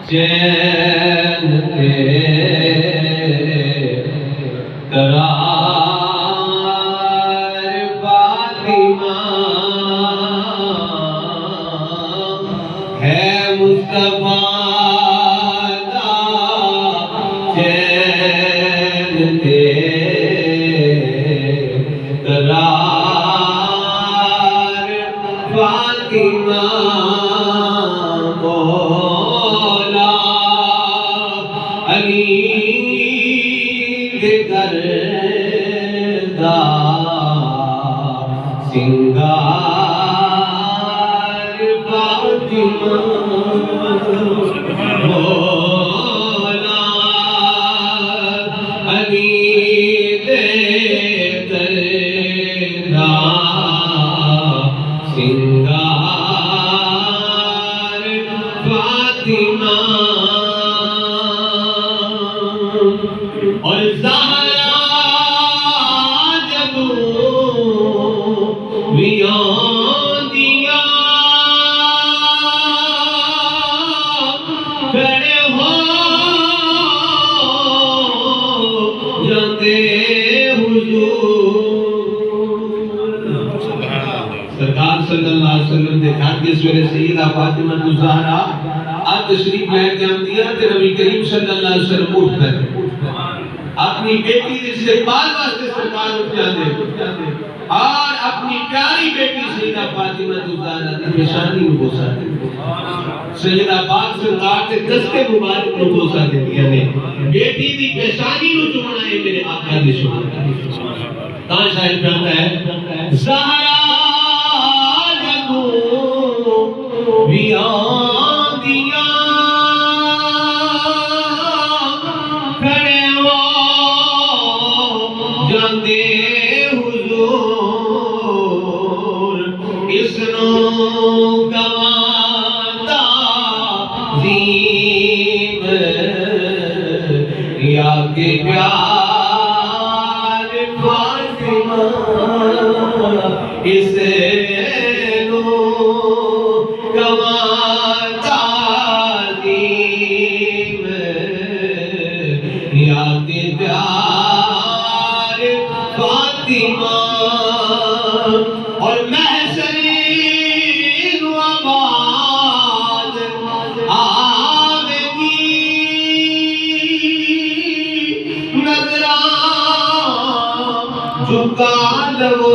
چین کے قرار فاطمہ ہے مصطفیٰ دا چین کے قرار فاطمہ مولا علی کے گردہ سنگار فاطمہ مولا علی کے گردہ سنگار فاطمہ اور زہرا جب ویاندیا کھڑے ہو جاتے سرکار صلی اللہ علیہ وسلم نے کہا کہ سورہ سیدہ فاطمہ الزہرا آج تشریف لے کے ہم دیا کہ نبی کریم صلی اللہ علیہ وسلم اٹھ کر اپنی بیٹی کے استقبال واسطے سرکار اٹھ جاتے اور اپنی پیاری بیٹی سیدہ فاطمہ الزہرا کی پیشانی میں بوسا دے سیدہ پاک سرکار کے دستے مبارک میں بوسا دے دیا نے بیٹی دی پیشانی میں چومنا ہے میرے آقا دی شکر کہاں شاہد پہنتا ہے زہرا ویاندیا کھڑے ہو جاندے حضور اس نو گواندا عظیم یا کے پیار فاطمہ اس اور محشرین و آباد آویگی نظران جھکا لو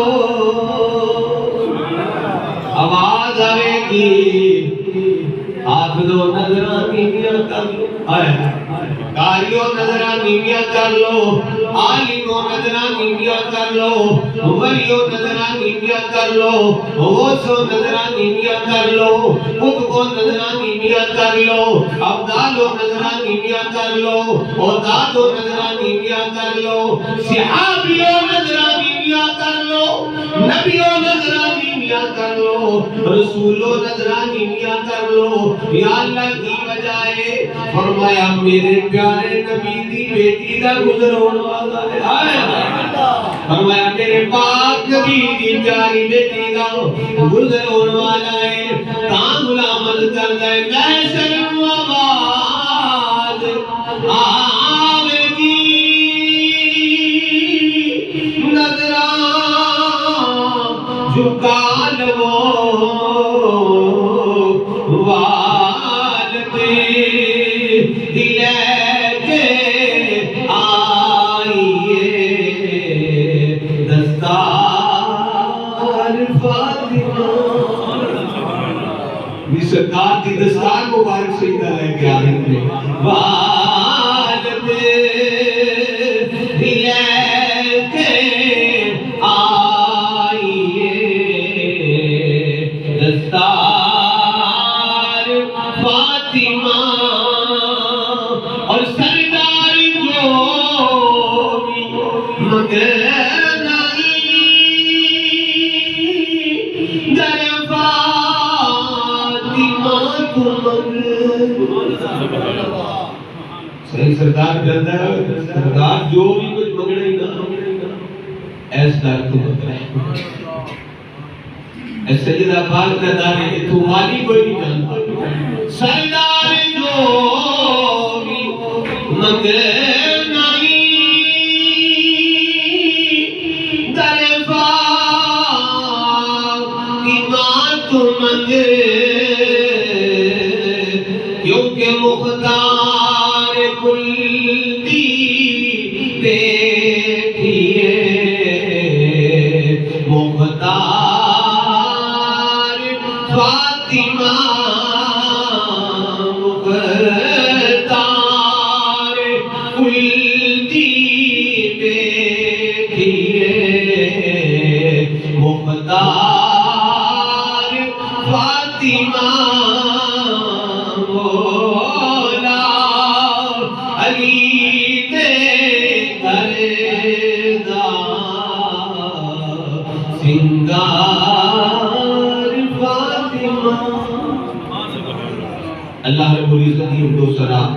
آواز آویگی ہاتھ دو نظران نیمیاں کر لو کاریوں نظران نیمیاں کر لو عالموں نظران نیمیاں کر لو ولیوں نظران نیمیاں کر لو غوثوں نظران نیمیاں کر لو قطبوں نظران نیمیاں کر لو ابدالوں نظران نیمیاں کر لو اوتادوں نظران نیمیاں کر لو صحابیوں نظران نیمیاں کر لو نبیوں نظران نیمیاں کر لو رسولوں نظران نیمیاں کر لو یا اللہ کی بجائے فرمایا میرے پیارے نبی دی بیٹی دا گزر ہونے والا ہے فرمایا میرے پاک نبی دی پیاری بیٹی دا گزر ہونے والا ہے کان غلامت کر دے محشر و آباد آویگی نظران جھکا لو والدے دلے کے آئیے دستار فاطمہ یہ سرکار کی دستار مبارک سیدہ لے کے آئیں گے والدے دلے کے آئیے دستار فاطمہ اور سردار جو مگر نہیں در فاطمہ کو صحیح سردار جاندہ ہے سردار جو بھی کچھ مگڑے ہی نہ ایس دار تو مگڑے اے سیدہ پاک نے داری کہ تو والی کوئی نہیں جانتا سردار جو منگنائی در فاطمہ تو منگ کیونکہ مختار کل دی بیٹی ہے مختار فاطمہ مختار کل دی بیٹی ہے مختار فاطمہ مولا علی دے گھردہ سنگار فاطمہ. اللہ رب العزت ہی ان کو سلام